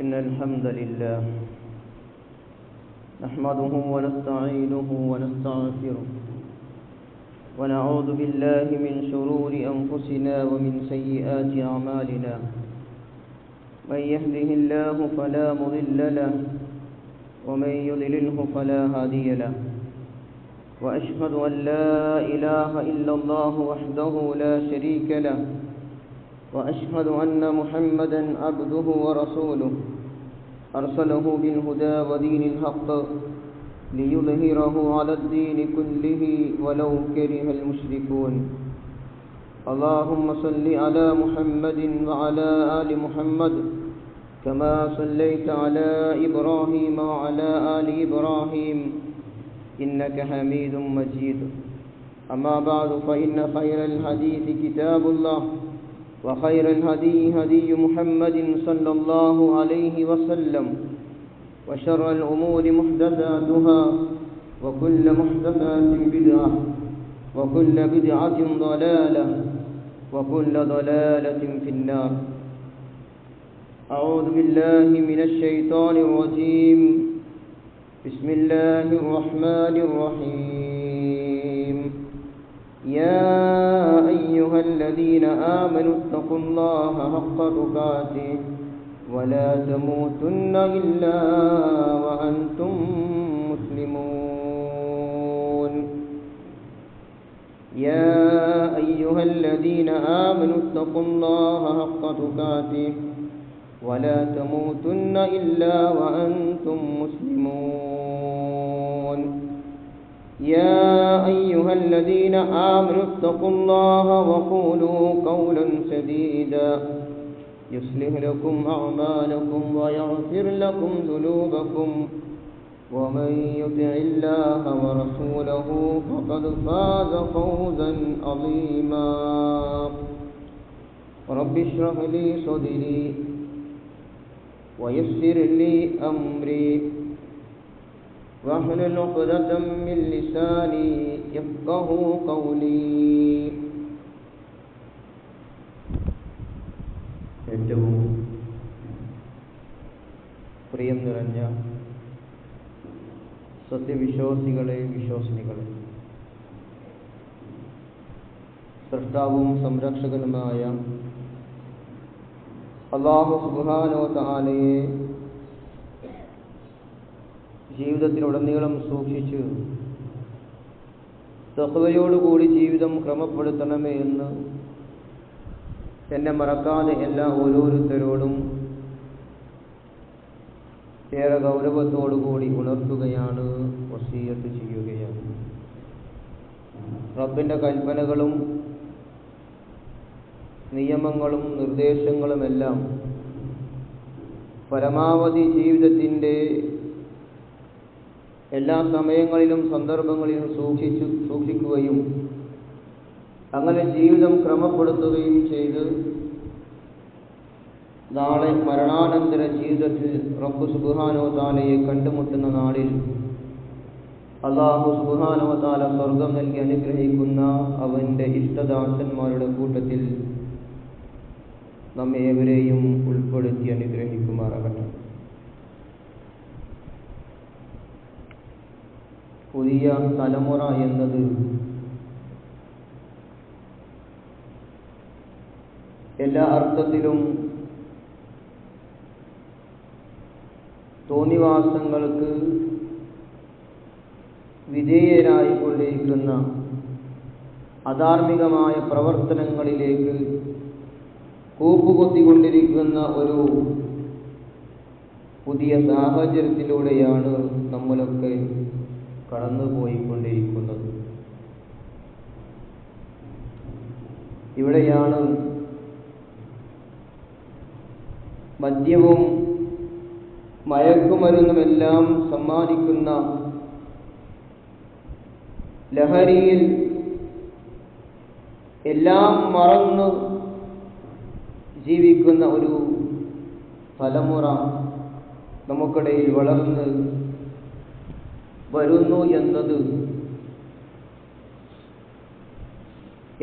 إن الحمد لله نحمده ونستعينه ونستغفره ونعوذ بالله من شرور أنفسنا ومن سيئات أعمالنا من يهده الله فلا مضل له ومن يضلله فلا هادي له وأشهد أن لا إله إلا الله وحده لا شريك له وأشهد أن محمدا عبده ورسوله أرسله بالهدى ودين الحق ليظهره على الدين كله ولو كره المشركون اللهم صل على محمد وعلى آل محمد كما صليت على إبراهيم وعلى آل إبراهيم إنك حميد مجيد أما بعد فإن خير الحديث كتاب الله وخير الهدي هدي محمد صلى الله عليه وسلم وشر الأمور محدثاتها وكل محدثات بدعة وكل بدعة ضلالة وكل ضلالة في النار أعوذ بالله من الشيطان الرجيم بسم الله الرحمن الرحيم يا أيها الذين آمنوا اتقوا الله حق تقاته ولا تموتن إلا وأنتم مسلمون يا أيها الذين آمنوا اتقوا الله حق تقاته ولا تموتن إلا وأنتم مسلمون يا أيها الذين آمنوا اتقوا الله وقولوا قولا سديدا يصلح لكم أعمالكم ويغفر لكم ذنوبكم ومن يطع الله ورسوله فقد فاز فوزا عظيما رب اشرح لي صدري ويسر لي أمري واحلل عقدة من لساني يفقهوا قولي. ഏറ്റവും പ്രിയം നിറഞ്ഞ സത്യവിശ്വാസികളെ വിശ്വാസിനികളെ, സൃഷ്ടാവും സംരക്ഷകനുമായ അല്ലാഹു സുബ്ഹാനഹു വ തആലയെ ജീവിതത്തിലുടനീളം സൂക്ഷിച്ച് തഖ്വയോടുകൂടി ജീവിതം ക്രമപ്പെടുത്തണമേ എന്ന് എന്നെ മറക്കാതെ എല്ലാ ഓരോരുത്തരോടും ഏറെ ഗൗരവത്തോടുകൂടി ഉണർത്തുകയാണ്, വസിയ്യത്ത് ചെയ്യുകയാണ്. റബ്ബിൻ്റെ കൽപ്പനകളും നിയമങ്ങളും നിർദ്ദേശങ്ങളുമെല്ലാം പരമാവധി ജീവിതത്തിൻ്റെ എല്ലാ സമയങ്ങളിലും സന്ദർഭങ്ങളിലും സൂക്ഷിക്കുകയും അങ്ങനെ ജീവിതം ക്രമപ്പെടുത്തുകയും ചെയ്ത് നാളെ മരണാനന്തര ജീവിതത്തിൽ റബ്ബ് സുബ്ഹാനഹു വ തആലയെ കണ്ടുമുട്ടുന്ന നാളിൽ അല്ലാഹു സുബ്ഹാനഹു വ തആല സ്വർഗ്ഗം നൽകി അനുഗ്രഹിക്കുന്ന അവൻ്റെ ഇഷ്ടദാസന്മാരുടെ കൂട്ടത്തിൽ നമ്മെ ഏവരെയും ഉൾപ്പെടുത്തി അനുഗ്രഹിക്കുമാറാകട്ടെ. പുതിയ തലമുറ എന്നത് എല്ലാ അർത്ഥത്തിലും തോന്നിവാസങ്ങൾക്ക് വിധേയരായിക്കൊണ്ടിരിക്കുന്ന അധാർമികമായ പ്രവർത്തനങ്ങളിലേക്ക് കൂപ്പുകുത്തിക്കൊണ്ടിരിക്കുന്ന ഒരു പുതിയ സാഹചര്യത്തിലൂടെയാണ് നമ്മളൊക്കെ കടന്നുപോയിക്കൊണ്ടിരിക്കുന്നത്. ഇവിടെയാണ് മദ്യവും മയക്കുമരുന്നുമെല്ലാം സമ്മാനിക്കുന്ന ലഹരിയിൽ എല്ലാം മറന്ന് ജീവിക്കുന്ന ഒരു തലമുറ നമുക്കിടയിൽ വളർന്ന് വരുന്നു എന്നത്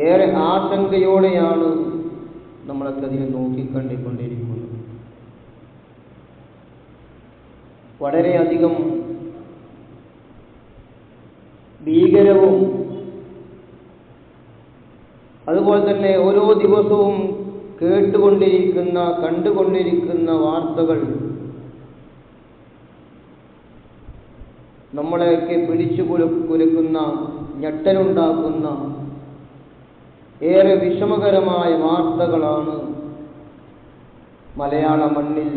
ഏറെ ആശങ്കയോടെയാണ് നമ്മളൊക്കെ അതിനെ നോക്കിക്കണ്ടിക്കൊണ്ടിരിക്കുന്നത്. വളരെയധികം ഭീകരവും അതുപോലെ തന്നെ ഓരോ ദിവസവും കേട്ടുകൊണ്ടിരിക്കുന്ന കണ്ടുകൊണ്ടിരിക്കുന്ന വാർത്തകൾ നമ്മളെയൊക്കെ പിടിച്ചു കുലുക്കുന്ന, ഞെട്ടലുണ്ടാക്കുന്ന ഏറെ വിഷമകരമായ വാർത്തകളാണ് മലയാള മണ്ണിൽ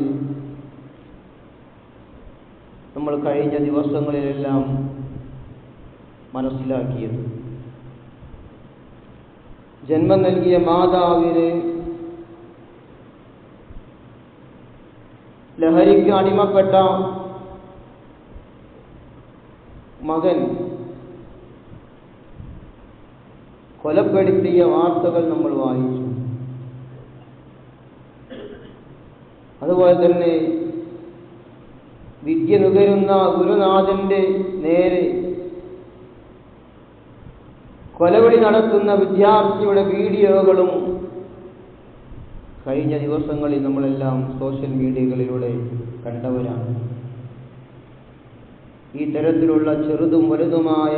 നമ്മൾ കഴിഞ്ഞ ദിവസങ്ങളിലെല്ലാം മനസ്സിലാക്കിയത്. ജന്മം നൽകിയ മാതാവിന് ലഹരിക്ക് അടിമപ്പെട്ട മകൻ കൊലപ്പെടുത്തിയ വാർത്തകൾ നമ്മൾ വായിച്ചു. അതുപോലെ തന്നെ വിദ്യ നുകരുന്ന ഗുരുനാഥന്റെ നേരെ കൊലവിളി നടത്തുന്ന വിദ്യാർത്ഥിയുടെ വീഡിയോകളും കഴിഞ്ഞ ദിവസങ്ങളിൽ നമ്മളെല്ലാം സോഷ്യൽ മീഡിയകളിലൂടെ കണ്ടവരാണ്. ഈ തരത്തിലുള്ള ചെറുതും വലുതുമായ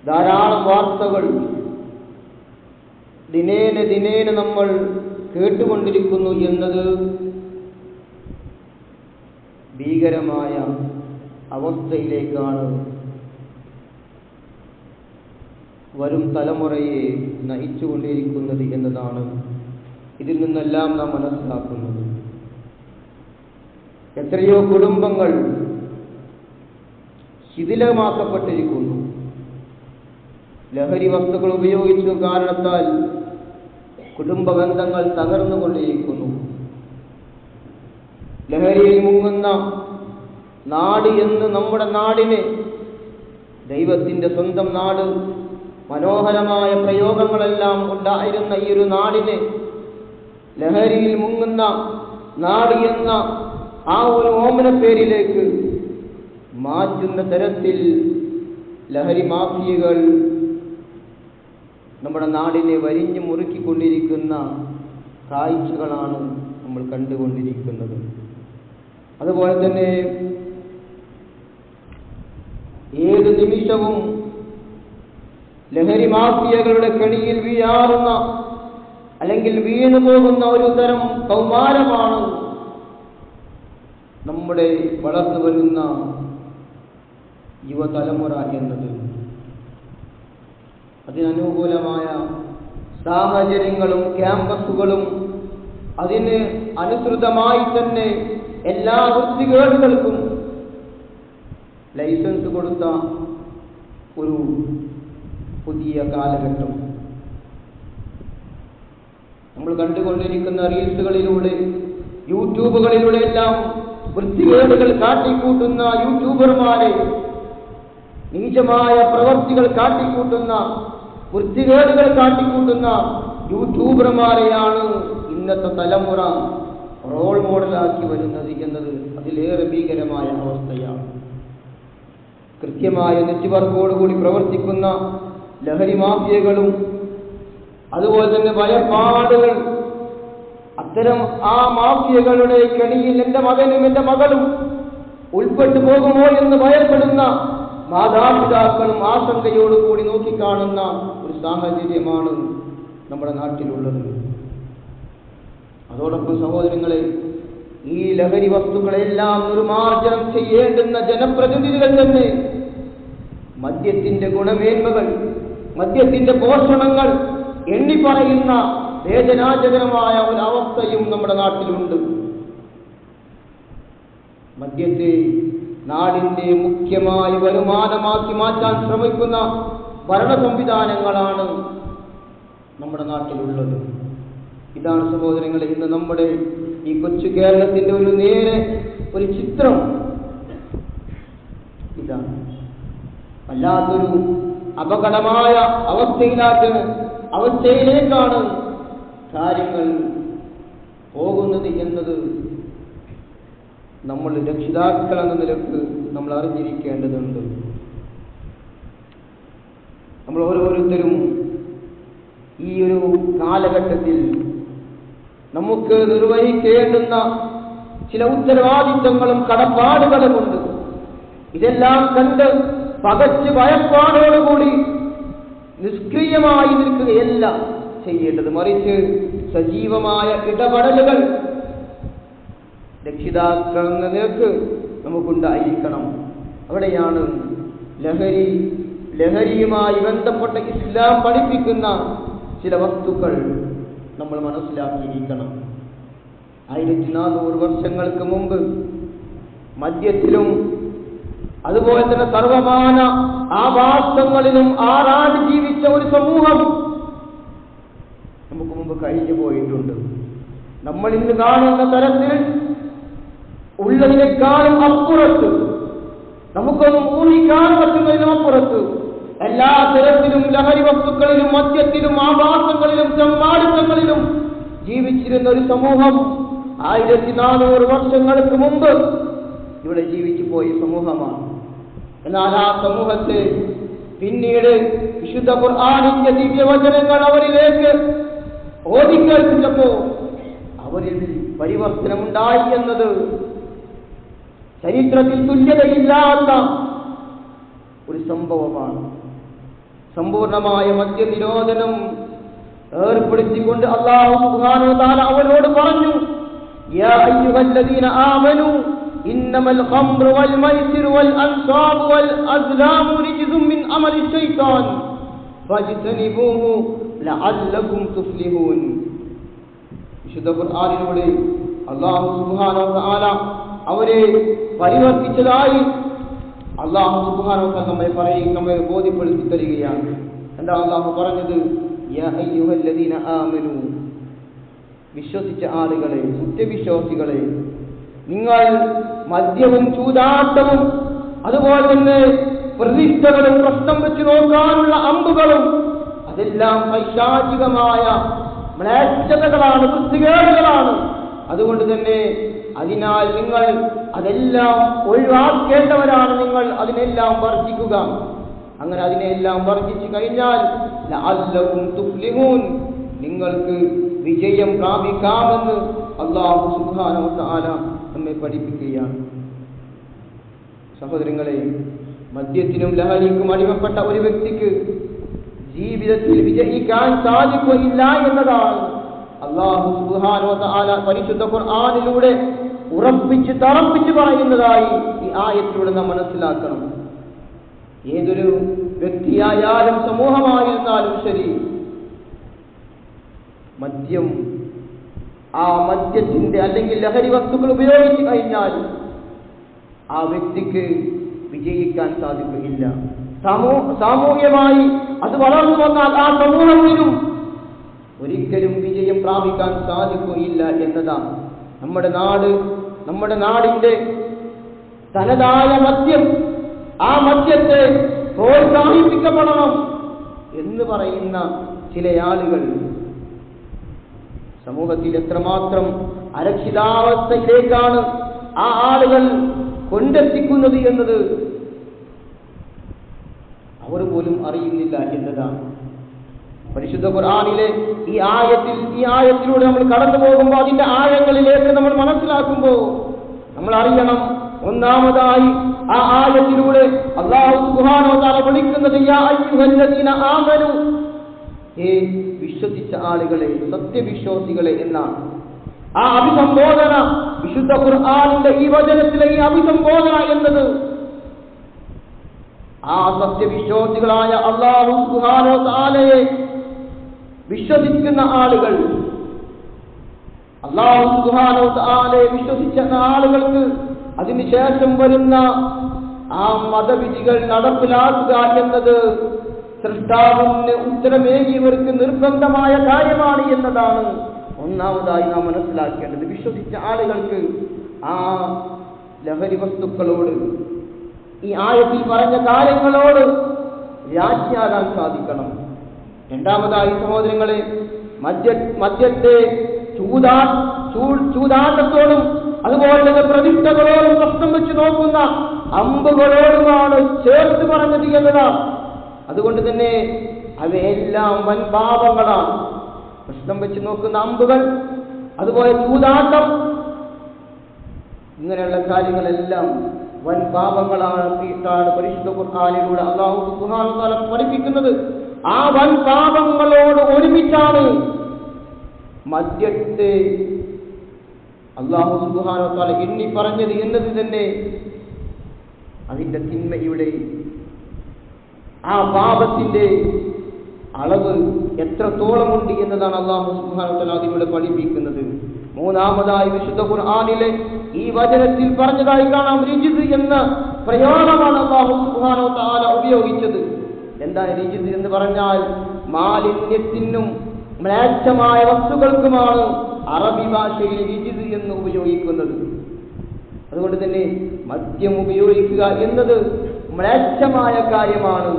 ധാരാളം വാർത്തകൾ ദിനേന നമ്മൾ കേട്ടുകൊണ്ടിരിക്കുന്നു എന്നത് ഭീകരമായ അവസ്ഥയിലേക്കാണ് വരും തലമുറയെ നയിച്ചുകൊണ്ടിരിക്കുന്നത് എന്നതാണ് ഇതിൽ നിന്നെല്ലാം നാം മനസ്സിലാക്കുന്നത്. എത്രയോ കുടുംബങ്ങൾ ശിഥിലമാക്കപ്പെട്ടിരിക്കുന്നു. ലഹരി വസ്തുക്കൾ ഉപയോഗിച്ച കാരണത്താൽ കുടുംബ ബന്ധങ്ങൾ തകർന്നുകൊണ്ടിരിക്കുന്നു. ലഹരിയിൽ മുങ്ങുന്ന നാട് എന്ന് നമ്മുടെ നാടിനെ, ദൈവത്തിൻ്റെ സ്വന്തം നാട്, മനോഹരമായ പ്രയോഗങ്ങളെല്ലാം ഉണ്ടായിരുന്ന ഈ ഒരു നാടിനെ ലഹരിയിൽ മുങ്ങുന്ന നാട് എന്ന ആ ഒരു ഓമന പേരിലേക്ക് മാറ്റുന്ന തരത്തിൽ ലഹരി മാഫിയകൾ നമ്മുടെ നാടിനെ വരിഞ്ഞു മുറുക്കിക്കൊണ്ടിരിക്കുന്ന കാഴ്ചകളാണ് നമ്മൾ കണ്ടുകൊണ്ടിരിക്കുന്നത്. അതുപോലെ തന്നെ ഏത് നിമിഷവും ലഹരി മാഫിയകളുടെ കെണിയിൽ വീഴാറുന്ന അല്ലെങ്കിൽ വീണു പോകുന്ന ഒരു തരം കൗമാരമാണ് നമ്മുടെ വളർന്നു വരുന്ന യുവതലമുറ എന്നത്. അതിനനുകൂലമായ സാഹചര്യങ്ങളും ക്യാമ്പസുകളും അതിന് അനുസൃതമായി തന്നെ എല്ലാ വൃത്തികേടുകൾക്കും ലൈസൻസ് കൊടുത്ത ഒരു പുതിയ കാലഘട്ടം നമ്മൾ കണ്ടുകൊണ്ടിരിക്കുന്ന റീൽസുകളിലൂടെ, യൂട്യൂബുകളിലൂടെ എല്ലാം വൃത്തികേടുകൾ കാട്ടിക്കൂട്ടുന്ന യൂട്യൂബർമാരെ, നീചമായ പ്രവർത്തികൾ കാട്ടിക്കൂട്ടുന്ന, വൃത്തികേടുകൾ കാട്ടിക്കൂട്ടുന്ന യൂട്യൂബർമാരെയാണ് ഇന്നത്തെ തലമുറ റോൾ മോഡലാക്കി വരുന്നത് എന്നത് അതിലേറെ ഭീകരമായ അവസ്ഥയാണ്. കൃത്യമായ നെറ്റ്വർക്കോടുകൂടി പ്രവർത്തിക്കുന്ന ലഹരി മാഫിയകളും അതുപോലെ തന്നെ ഭയപ്പാടുകൾ, അത്തരം ആ മാഫിയകളുടെ കെണിയിൽ എൻ്റെ മകനും എൻ്റെ മകളും ഉൾപ്പെട്ടു പോകുമോ എന്ന് ഭയപ്പെടുന്ന മാതാപിതാക്കളും ആശങ്കയോടുകൂടി നോക്കിക്കാണുന്ന ഒരു സാഹചര്യമാണ് നമ്മുടെ നാട്ടിലുള്ളത്. അതോടൊപ്പം സഹോദരങ്ങളെ, ഈ ലഹരി വസ്തുക്കളെല്ലാം നിർമ്മാർജ്ജനം ചെയ്യേണ്ടുന്ന ജനപ്രതിനിധികൾ തന്നെ മദ്യത്തിന്റെ ഗുണമേന്മകൾ, മദ്യത്തിന്റെ പോഷണങ്ങൾ എണ്ണി പറയുന്ന വേദനാജനകമായ ഒരു അവസ്ഥയും നമ്മുടെ നാട്ടിലുണ്ട്. മദ്യത്തെ നാടിന്റെ മുഖ്യമായ വരുമാനമാക്കി മാറ്റാൻ ശ്രമിക്കുന്ന ഭരണ സംവിധാനങ്ങളാണ് നമ്മുടെ നാട്ടിലുള്ളത്. ഇതാണ് സഹോദരങ്ങളെ ഇന്ന് നമ്മുടെ ഈ കൊച്ചു കേരളത്തിന്റെ ഒരു ചിത്രം. ഇതാണ് വല്ലാത്തൊരു അപകടമായ അവസ്ഥയിലേക്കാണ് കാര്യങ്ങൾ പോകുന്നത് എന്നത് നമ്മൾ രക്ഷിതാക്കൾ എന്ന നിലക്ക് നമ്മൾ അറിഞ്ഞിരിക്കേണ്ടതുണ്ട്. നമ്മൾ ഓരോരുത്തരും ഈ ഒരു കാലഘട്ടത്തിൽ നമുക്ക് നിർവഹിക്കേണ്ടുന്ന ചില ഉത്തരവാദിത്തങ്ങളും കടപ്പാടുകളുമുണ്ട്. ഇതെല്ലാം കണ്ട് പകച്ച് ഭയപ്പാടോടുകൂടി നിഷ്ക്രിയമായി നിൽക്കുകയല്ല ചെയ്യേണ്ടത്, മറിച്ച് സജീവമായ ഇടപെടലുകൾ രക്ഷിതാക്കൾ എന്ന നിലക്ക് നമുക്കുണ്ടായിരിക്കണം. അവിടെയാണ് ലഹരിയുമായി ബന്ധപ്പെട്ട ഇസ്ലാം പഠിപ്പിക്കുന്ന ചില വസ്തുക്കൾ നമ്മൾ മനസ്സിലാക്കിയിരിക്കണം. 1400 വർഷങ്ങൾക്ക് മുമ്പ് മദ്യത്തിലും അതുപോലെ തന്നെ സർവമാന ആവാസങ്ങളിലും ആറാടി ജീവിച്ച ഒരു സമൂഹം നമുക്ക് മുമ്പ് കഴിഞ്ഞു പോയിട്ടുണ്ട്. നമ്മൾ ഇന്ന് കാണുന്ന തരത്തിൽ ഉള്ളതിനേക്കാളും അപ്പുറത്ത്, നമുക്കൊന്നും ഊഹിക്കാൻ പറ്റുന്നതിനും അപ്പുറത്ത് എല്ലാ തരത്തിലും ലഹരി വസ്തുക്കളിലും മദ്യത്തിലും ആവാസങ്ങളിലും ചെമ്മാടിത്തങ്ങളിലും ജീവിച്ചിരുന്ന ഒരു സമൂഹം 1400 വർഷങ്ങൾക്ക് മുമ്പ് ഇവിടെ ജീവിച്ചു പോയ സമൂഹമാണ്. എന്നാൽ ആ സമൂഹത്തെ പിന്നീട് വിശുദ്ധ ഖുർആനിന്റെ ദിവ്യവചനങ്ങൾ അവരിലേക്ക് ഓതിക്കേൽപ്പിച്ചപ്പോൾ അവരിൽ പരിവർത്തനമുണ്ടായി എന്നത് ചരിത്രത്തിൽ തുല്യതയില്ലാത്ത ഒരു സംഭവമാണ്. സമ്പൂർണമായ മദ്യനിരോധനം ഏർപ്പെടുത്തിക്കൊണ്ട് അല്ലാഹു സുബ്ഹാനഹു വ തആല അവരോട് പറഞ്ഞു, യാ അയ്യുഹല്ലദീന ആമനൂ ഇന്നമൽ ഖംറു വൽ മൈസിറു വൽ അൻസാബു വൽ അസ്ലാമു റിജ്സും മിൻ അമലി ശൈത്താൻ ഫജ്തനിബൂഹു ലഅല്ലകും തുഫ്ലിഹൂൻ. വിശുദ്ധ ഖുർആനിലൂടെ അല്ലാഹു സുബ്ഹാനഹു വ തആല അവരെ പരിവർത്തിച്ചതായി അല്ലാഹു സുബ്ഹാനഹു വ തആല നമ്മെ ബോധ്യപ്പെടുത്തി തരികയാണ്. എന്താ അല്ലാഹു പറഞ്ഞത്? യാ അയ്യുഹല്ലദീന ആമനൂ, വിശ്വസിച്ച ആളുകളെ, സത്യവിശ്വാസികളെ, നിങ്ങൾ മദ്യവും ചൂതാട്ടവും അതുപോലെ തന്നെ പ്രതിഷ്ഠകളും പ്രശ്നം വെച്ച് നോക്കാനുള്ള അമ്പുകളും അതെല്ലാം പൈശാചികമായ മ്ലേച്ഛതകളാണ്, വൃത്തികേടുകളാണ്. അതുകൊണ്ട് തന്നെ അതിനാൽ നിങ്ങൾ അതെല്ലാം ഒഴിവാക്കേണ്ടവരാണ്. നിങ്ങൾ അതിനെല്ലാം വർജിക്കുക. അങ്ങനെ അതിനെല്ലാം വർജിച്ചു കഴിഞ്ഞാൽ ലഅല്ലകും തുഫ്ലിഹൂൻ, നിങ്ങൾക്ക് വിജയം പ്രാപിക്കാമെന്ന് അല്ലാഹു സുബ്ഹാനഹു വ തആല നമ്മെ പഠിപ്പിക്കുകയാണ്. സഹോദരങ്ങളെ, മദ്യത്തിനും ലഹരിക്കും അടിമപ്പെട്ട ഒരു വ്യക്തിക്ക് ജീവിതത്തിൽ വിജയിക്കാൻ സാധിക്കുകയില്ല എന്നതാണ് അല്ലാഹു സുബ്ഹാനഹു വ തആല പരിശുദ്ധ ഖുർആനിലൂടെ ഉറപ്പിച്ച് തറപ്പിച്ച് പറയുന്നതായി ഈ ആയത്തിലൂടെ നാം മനസ്സിലാക്കണം. ഏതൊരു വ്യക്തിയായാലും സമൂഹമായിരുന്നാലും ശരി, മദ്യം, ആ മദ്യത്തിന്റെ അല്ലെങ്കിൽ ലഹരി വസ്തുക്കൾ ഉപയോഗിച്ചു കഴിഞ്ഞാൽ ആ വ്യക്തിക്ക് വിജയിക്കാൻ സാധിക്കുകയില്ല. സാമൂഹ്യമായി അത് വളർന്നു വന്നാൽ ആ സമൂഹത്തിനും ഒരിക്കലും വിജയം പ്രാപിക്കാൻ സാധിക്കുകയില്ല എന്നതാണ്. നമ്മുടെ നാടിന്റെ തനതായ മദ്യം, ആ മദ്യത്തെ പ്രോത്സാഹിപ്പിക്കപ്പെടണം എന്ന് പറയുന്ന ചില ആളുകൾ സമൂഹത്തിൽ എത്രമാത്രം അരക്ഷിതാവസ്ഥയിലേക്കാണ് ആ ആളുകൾ കൊണ്ടെത്തിക്കുന്നത് എന്നത് അവർ പോലും അറിയുന്നില്ല എന്നതാണ്. പരിശുദ്ധ ഖുർആനിലെ ഈ ആയത്തിലൂടെ നമ്മൾ കടന്നു പോകുമ്പോൾ അതിന്റെ ആഴങ്ങളിലേക്ക് നമ്മൾ മനസ്സിലാക്കുമ്പോൾ നമ്മൾ അറിയണം, ഒന്നാമതായി ആ ആയത്തിലൂടെ അല്ലാഹു സുബ്ഹാനഹു വ തആല വിളിക്കുന്നത് യാ അയ്യുഹല്ലദീന ആമനൂ, ഹേ വിശ്വസിച്ച ആളുകളെ, സത്യവിശ്വാസികളെ എന്നാണ്. ആ അഭിസംബോധന, വിശുദ്ധ ഖുർആനിന്റെ ഈ വചനത്തിലെ ഈ അഭിസംബോധന എന്നത് ആ സത്യവിശ്വാസികളായ അല്ലാഹു സുബ്ഹാനഹു വ തആലയെ വിശ്വസിക്കുന്ന ആളുകൾ, അല്ലാഹു സുബ്ഹാനഹു വ തആലയെ വിശ്വസിച്ച ആളുകൾക്ക് അതിനുശേഷം വരുന്ന ആ മതവിധികൾ നടപ്പിലാക്കുക എന്നത് സൃഷ്ടാവിന് ഉത്തരമേകിയവർക്ക് നിർബന്ധമായ കാര്യമാണ് എന്നതാണ് ഒന്നാമതായി നാം മനസ്സിലാക്കേണ്ടത്. വിശ്വസിച്ച ആളുകൾക്ക് ആ ലഹരി വസ്തുക്കളോട്, ഈ ആയത്തിൽ പറഞ്ഞ കാര്യങ്ങളോട് രാജ്ഞാകാൻ സാധിക്കണം. രണ്ടാമതായി സഹോദരങ്ങളെ, മദ്യത്തെ ചൂതാട്ടത്തോടും അതുപോലെ തന്നെ പ്രതിഷ്ഠകളോടും പ്രശ്നം വെച്ച് നോക്കുന്ന അമ്പുകളോടുമാണ് ചേർത്ത് പറഞ്ഞത് എന്നതാണ്. അതുകൊണ്ട് തന്നെ അവയെല്ലാം വൻ പാപങ്ങളാണ്. പ്രശ്നം വെച്ച് നോക്കുന്ന അമ്പുകൾ, അതുപോലെ ചൂതാട്ടം, ഇങ്ങനെയുള്ള കാര്യങ്ങളെല്ലാം വൻ പാപങ്ങളാണ് പരിശുദ്ധ ഖുർആനിലൂടെ അല്ലാഹു സുബ്ഹാനഹു വ തആല പഠിപ്പിക്കുന്നത്. ആ വൻ പാപങ്ങളോട് ഒരുമിച്ചാണ് മദ്യത്തെ അല്ലാഹു സുബ്ഹാനഹു വ തആല എണ്ണി പറഞ്ഞത് എന്നത് തന്നെ അതിന്റെ തിന്മയുടെ ആ പാപത്തിന്റെ അളവ് എത്രത്തോളമുണ്ട് എന്നതാണ് അല്ലാഹു സുബ്ഹാനഹു വ തആല അതിലൂടെ പഠിപ്പിക്കുന്നത്. മൂന്നാമതായി വിശുദ്ധ ഖുർആനിലെ ഈ വചനത്തിൽ പറഞ്ഞതായി കാണാം, റിജ്സ് എന്ന പ്രയോഗമാണ് അല്ലാഹു സുബ്ഹാനഹു വ തആല ഉപയോഗിച്ചത്. എന്താണ് റിജ്സ് എന്ന് പറഞ്ഞാൽ? മാലിന്യത്തിനും മ്ലേച്ഛമായ വസ്തുക്കൾക്കുമാണ് അറബി ഭാഷയിൽ റിജ്സ് എന്ന് ഉപയോഗിക്കുന്നത്. അതുകൊണ്ട് തന്നെ മദ്യം ഉപയോഗിക്കുക എന്നത് മ്ലേച്ഛമായ കാര്യമാണ്.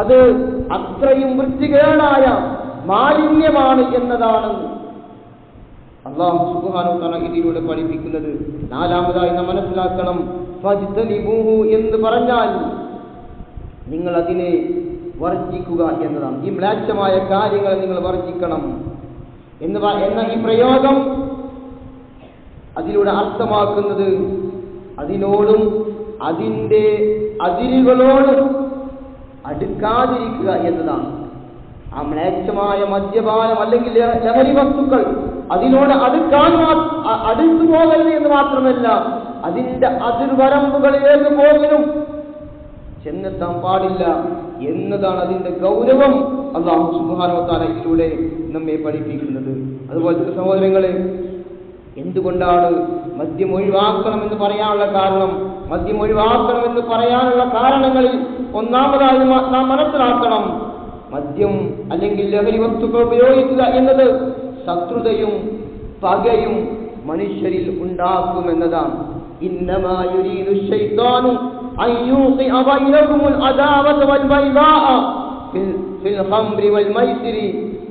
അത് അത്രയും വൃത്തികേടായ മാലിന്യമാണ് എന്നതാണ് അല്ലാഹു സുബ്ഹാനഹു വ തആല ഇതിലൂടെ പഠിപ്പിക്കുന്നത്. നാലാമതായി നാം മനസ്സിലാക്കണം, ഫജ്തനിബൂഹു എന്ന് പറഞ്ഞാൽ നിങ്ങൾ അതിനെ വർജിക്കുക എന്നതാണ്. ഈ മ്ലേച്ഛമായ കാര്യങ്ങൾ നിങ്ങൾ വർജിക്കണം എന്ന ഈ പ്രയോഗം അതിലൂടെ അർത്ഥമാക്കുന്നത് അതിനോടും അതിൻ്റെ അതിരുകളോടും അടുക്കാതിരിക്കുക എന്നതാണ്. ആ മ്ലേച്ഛമായ മദ്യപാനം അല്ലെങ്കിൽ ലഹരി വസ്തുക്കൾ അതിനോട് അടുത്തു പോകരുത് എന്ന് മാത്രമല്ല, അതിന്റെ അതിർവരമ്പുകളിലേക്ക് പോകലും ചെന്നെത്താൻ പാടില്ല എന്നതാണ് അതിന്റെ ഗൗരവം അല്ലാഹു സുബ്ഹാനഹു വ തആല ഇതിലൂടെ നമ്മെ പഠിപ്പിക്കുന്നത്. അതുപോലെ സഹോദരങ്ങളെ, എന്തുകൊണ്ടാണ് മദ്യം ഒഴിവാക്കണമെന്ന് പറയാനുള്ള കാരണം? മദ്യം ഒഴിവാക്കണമെന്ന് പറയാനുള്ള കാരണങ്ങളിൽ ഒന്നാമതായി നാം മനസ്സിലാക്കണം, മദ്യം അല്ലെങ്കിൽ ലഹരി വസ്തുക്കൾ ഉപയോഗിക്കുക എന്നത് ശത്രുതയും പകയും മനുഷ്യരിൽ ഉണ്ടാക്കുമെന്നതാണ്. ഇന്നമാ യുരീദു ശൈത്താനു അൻ യൂഖിഅ ബൈനകുമുൽ അദാവത വൽ ബൈദാഅ ഫിൽ ഖംറി വൽ മൈസിരി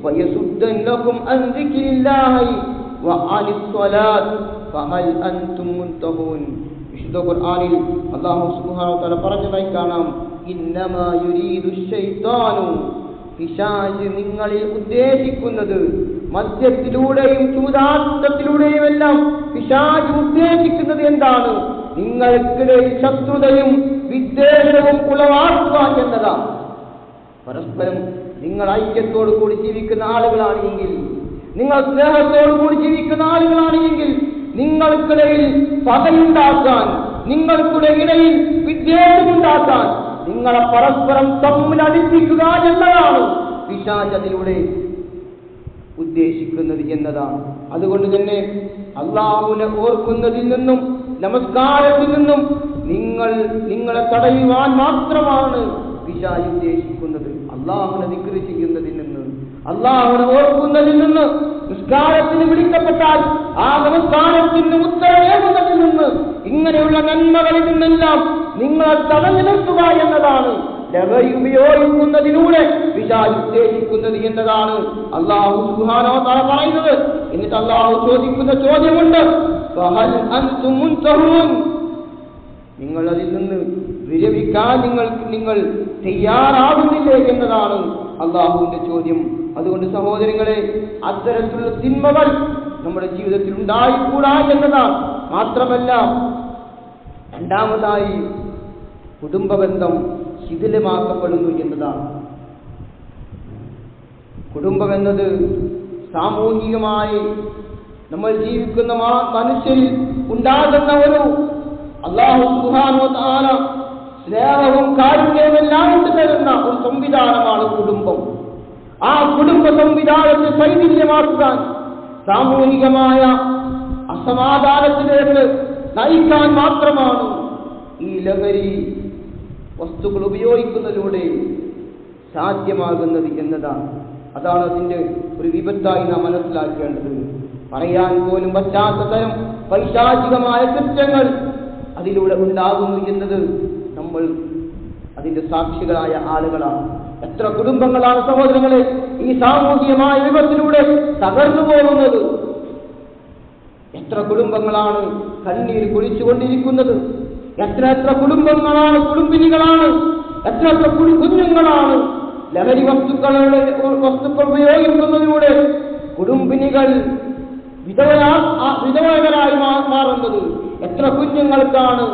വയസുദ്ദന്നകും അൻ ദിക്രില്ലാഹി വഅനിസ് സ്വലാത്ത് ഫഹൽ അൻതും മുൻതഹൂൻ. വിശുദ്ധ ഖുർആനിൽ അല്ലാഹു സുബ്ഹാനഹു വ തആല പറഞ്ഞതായി കാണാം, ഇന്നമാ യുരീദു ശൈത്താനു, പിശാച് നിങ്ങളിൽ ഉദ്ദേശിക്കുന്നത്, മദ്യത്തിലൂടെയും ചൂതാട്ടത്തിലൂടെയും എല്ലാം പിശാച് ഉദ്ദേശിക്കുന്നത് എന്താണ്? നിങ്ങൾക്കിടയിൽ ശത്രുതയും വിദ്വേഷവും ഉളവാക്കുക എന്നതാണ്. പരസ്പരം നിങ്ങൾ ഐക്യത്തോടു കൂടി ജീവിക്കുന്ന ആളുകളാണ് എങ്കിൽ, നിങ്ങൾ സ്നേഹത്തോടു കൂടി ജീവിക്കുന്ന ആളുകളാണ് എങ്കിൽ, നിങ്ങൾക്കിടയിൽ പകയുണ്ടാക്കാൻ, നിങ്ങൾക്കിടയിൽ വിദ്വേഷമുണ്ടാക്കാൻ, നിങ്ങളെ പരസ്പരം തമ്മിലടിപ്പിക്കുക എന്നതാണ് പിശാച് അതിലൂടെ ഉദ്ദേശിക്കുന്നത് എന്നതാണ്. അതുകൊണ്ട് തന്നെ അല്ലാഹുവിനെ ഓർക്കുന്നതിൽ നിന്നും നമസ്കാരത്തിൽ നിന്നും നിങ്ങളെ തടയുവാൻ മാത്രമാണ് പിശാച് ഉദ്ദേശിക്കുന്നത്. അല്ലാഹുവിനെ ദിക്ർ ചെയ്യുന്നതിൽ നിന്ന്, അല്ലാഹുവിനെ ഓർക്കുന്നതിൽ നിന്ന്, നിസ്കാരത്തിന് വിളിക്കപ്പെട്ടാൽ ആ നമസ്കാരത്തിന് ഉത്തരവേകുന്നതിൽ നിന്ന്, ഇങ്ങനെയുള്ള നന്മകളിൽ നിന്നെല്ലാം നിങ്ങളെ തടഞ്ഞു നിർത്തുക എന്നതാണ് ലഹരി ഉപയോഗിക്കുന്നതിലൂടെ പിശാച് ഉദ്ദേശിക്കുന്നത് എന്നതാണ് അല്ലാഹു സുബ്ഹാനഹു വ തആല പറയുന്നത്. എന്നിട്ട് അല്ലാഹു ചോദിക്കുന്ന ചോദ്യമുണ്ട്, ഫഹൽ അൻതും മുൻതഹൂൻ, നിങ്ങൾ അതിൽ നിന്ന് വിരമിക്കാൻ നിങ്ങൾ തയ്യാറാകുന്നില്ലേ എന്നതാണ് അല്ലാഹുവിന്റെ ചോദ്യം. അതുകൊണ്ട് സഹോദരങ്ങളെ, അത്തരത്തിലുള്ള തിന്മകൾ നമ്മുടെ ജീവിതത്തിൽ ഉണ്ടായിക്കൂടാ എന്നതാണ്. മാത്രമല്ല, രണ്ടാമതായി കുടുംബബന്ധം ശിഥിലമാക്കപ്പെടുന്നു എന്നതാണ്. കുടുംബമെന്നത് സാമൂഹികമായി നമ്മൾ ജീവിക്കുന്ന മനുഷ്യരിൽ ഉണ്ടാകുന്ന ഒരു അല്ലാഹു സുബ്ഹാനഹു വ തആല സ്നേഹവും കാരുണ്യവും എല്ലാം തരുന്ന ഒരു സംവിധാനമാണ് കുടുംബം. ആ കുടുംബ സംവിധാനത്തെ ശൈഥില്യമാക്കാൻ, സാമൂഹികമായ അസമാധാനത്തിലേക്ക് നയിക്കാൻ മാത്രമാണ് ഈ ലഹരി വസ്തുക്കൾ ഉപയോഗിക്കുന്നതിലൂടെ സാധ്യമാകുന്നത് എന്നതാണ്. അതാണ് അതിന്റെ ഒരു വിപത്തായി നാം മനസ്സിലാക്കേണ്ടത്. പറയാൻ പോലും പറ്റാത്ത തരം പൈശാചികമായ കൃത്യങ്ങൾ അതിലൂടെ ഉണ്ടാകുന്നു എന്നത് നമ്മൾ അതിന്റെ സാക്ഷികളായ ആളുകളാണ്. എത്ര കുടുംബങ്ങളാണ് സഹോദരങ്ങളെ ഈ സാമൂഹികമായ വിപത്തിലൂടെ തകർന്നു പോകുന്നത്? എത്ര കുടുംബങ്ങളാണ് കണ്ണീർ കുളിച്ചുകൊണ്ടിരിക്കുന്നത്? എത്ര കുടുംബങ്ങളാണ്, കുടുംബിനികളാണ്, എത്ര കുഞ്ഞുങ്ങളാണ് ലഹരി വസ്തുക്കൾ ഉപയോഗിക്കുന്നതിലൂടെ കുടുംബിനികൾ വിധവരായി മാറുന്നത്? എത്ര കുഞ്ഞുങ്ങൾക്കാണ്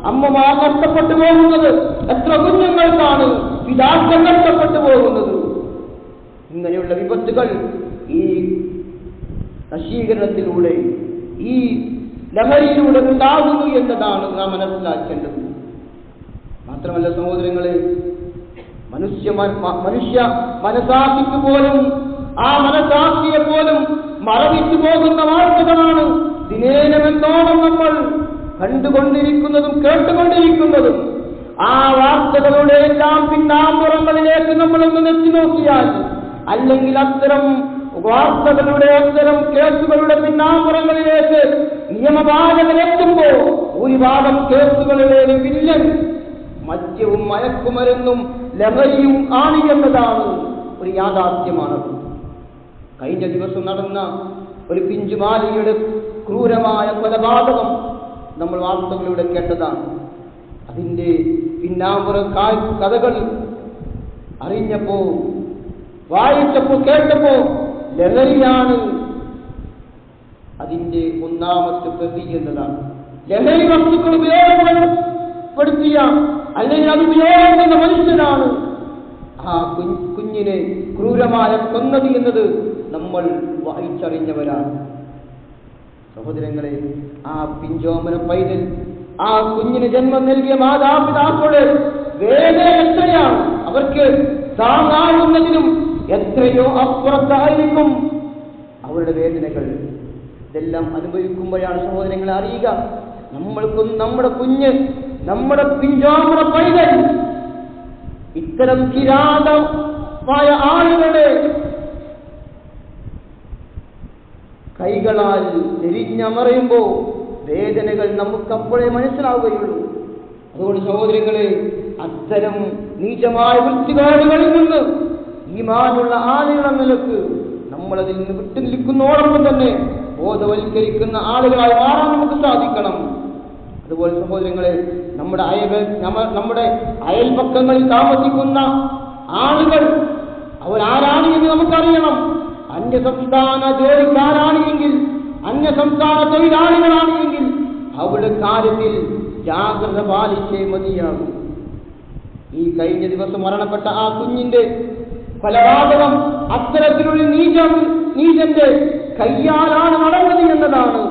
അമ്മമാർ നഷ്ടപ്പെട്ടു പോകുന്നത്, എത്ര കുഞ്ഞുങ്ങൾക്കാണ് പിതാക്കൾ നഷ്ടപ്പെട്ടു പോകുന്നത്. ഇങ്ങനെയുള്ള വിപത്തുകൾ ഈ നശീകരണത്തിലൂടെ, ഈ ലഹരിയിലൂടെ ഉണ്ടാകുന്നു എന്നതാണ് നാം മനസ്സിലാക്കേണ്ടത്. മാത്രമല്ല സഹോദരങ്ങളെ, മനുഷ്യ മനസാക്ഷിക്ക് പോലും, ആ മനസാക്ഷിയെ പോലും മറവിച്ചു പോകുന്ന വാർത്തകളാണ് ദിനേനമെന്നോണം നമ്മൾ കണ്ടുകൊണ്ടിരിക്കുന്നതും കേട്ടുകൊണ്ടിരിക്കുന്നതും. ആ വാർത്തകളുടെ എല്ലാം പിന്നാമ്പുറങ്ങളിലേക്ക് നമ്മളൊന്ന് നെറ്റി നോക്കിയാൽ, അല്ലെങ്കിൽ അത്തരം വാർത്തകളുടെ, അത്തരം കേസുകളുടെ പിന്നാമ്പുറങ്ങളിലേക്ക് നിയമപാലകരെത്തുമ്പോൾ ഭൂരിഭാഗം കേസുകളിലെ വില്ലൻ മദ്യവും മയക്കുമരുന്നും ലഹരിയും ആണ് എന്നതാണ് ഒരു യാഥാർത്ഥ്യമാണ്. കഴിഞ്ഞ ദിവസം നടന്ന ഒരു പിഞ്ചുമാലിയുടെ ക്രൂരമായ കൊലപാതകം നമ്മൾ വാർത്തകളിലൂടെ കേട്ടതാണ്. അതിൻ്റെ പിന്നാമ്പുറ കഥകൾ അറിഞ്ഞപ്പോ, വായിച്ചപ്പോ, കേട്ടപ്പോ ലഹരിയാണ് അതിൻ്റെ ഒന്നാമത്തെ പ്രതി എന്നതാണ്. ലഹരി വസ്തുക്കൾ ഉപയോഗപ്പെടുത്തിയ, അല്ലെങ്കിൽ അത് ഉപയോഗം ചെയ്യുന്ന മനുഷ്യനാണ് ആ കുഞ്ഞിനെ ക്രൂരമായ കൊന്നത് എന്നത് നമ്മൾ വായിച്ചറിഞ്ഞവരാണ്. സഹോദരങ്ങളെ, ആ പിഞ്ചോമന പൈതൽ, ആ കുഞ്ഞിന് ജന്മം നൽകിയ മാതാപിതാക്കളുടെ വേദന എത്രയാണ്, അവർക്ക് താങ്ങാവുന്നതിനും എത്രയോ അപ്പുറത്തായിരിക്കും അവരുടെ വേദനകൾ. ഇതെല്ലാം അനുഭവിക്കുമ്പോഴാണ് സഹോദരങ്ങളെ അറിയുക, നമ്മൾക്കും നമ്മുടെ കുഞ്ഞ്, നമ്മുടെ പിഞ്ചോമന പൈതൽ ഇത്തരം കിരാതമായ ആളുകളുടെ കൈകളാൽ എരിഞ്ഞമറിയുമ്പോൾ വേദനകൾ നമുക്കപ്പോഴേ മനസ്സിലാവുകയുള്ളൂ. അതുകൊണ്ട് സഹോദരങ്ങളെ, അത്തരം നീചമായ വൃത്തികേടുകളിൽ നിന്ന് ഈമാനുള്ള ആളുകളെ നിലക്ക് നമ്മളതിൽ നിന്ന് വിട്ടു നിൽക്കുന്നതോടൊപ്പം തന്നെ ബോധവൽക്കരിക്കുന്ന ആളുകളായി മാറാൻ നമുക്ക് സാധിക്കണം. അതുപോലെ സഹോദരങ്ങളെ, നമ്മുടെ അയൽപക്കങ്ങളിൽ താമസിക്കുന്ന ആളുകൾ അവരാരാണ് എന്ന് നമുക്കറിയണം. അന്യസംസ്ഥാന ജോലിക്കാരാണ് എങ്കിൽ, അന്യസംസ്ഥാന തൊഴിലാളികളാണ് എങ്കിൽ അവരുടെ കാര്യത്തിൽ ജാഗ്രത പാലിച്ചേ മതിയാകും. ഈ കഴിഞ്ഞ ദിവസം മരണപ്പെട്ട ആ കുഞ്ഞിന്റെ കൊലപാതകം അത്തരത്തിലുള്ള നീചന്റെ കയ്യാലാണ് നടന്നത് എന്നതാണ്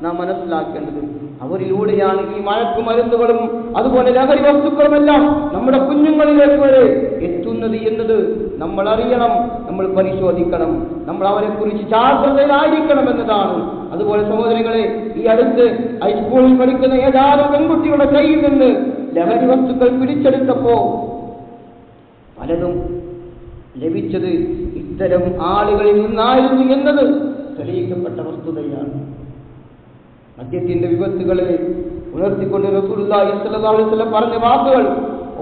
നാം മനസ്സിലാക്കേണ്ടത്. അവരിലൂടെയാണ് ഈ മയക്കുമരുന്നുകളും അതുപോലെ ലഹരി വസ്തുക്കളുമെല്ലാം നമ്മുടെ കുഞ്ഞുങ്ങളിലേക്ക് വരെ എത്തുന്നത് എന്നത് നമ്മൾ അറിയണം, നമ്മൾ പരിശോധിക്കണം, നമ്മൾ അവരെ കുറിച്ച് ജാഗ്രതയിലായിരിക്കണം എന്നതാണ്. അതുപോലെ സഹോദരങ്ങളെ, ഈ അടുത്ത് ഹൈസ്കൂളിൽ പഠിക്കുന്ന ഏതാനും പെൺകുട്ടികളുടെ കയ്യിൽ നിന്ന് ലഹരി വസ്തുക്കൾ പിടിച്ചെടുത്തപ്പോ പലതും ലഭിച്ചത് ഇത്തരം ആളുകളിൽ നിന്നായിരുന്നു എന്നത് തെളിയിക്കപ്പെട്ട വസ്തുതയാണ്. മദ്യത്തിന്റെ വിപത്തുകളെ ഉണർത്തിക്കൊണ്ട് റസൂലുള്ളാഹി സ്വല്ലല്ലാഹു അലൈഹി വസല്ലം പറഞ്ഞ വാക്കുകൾ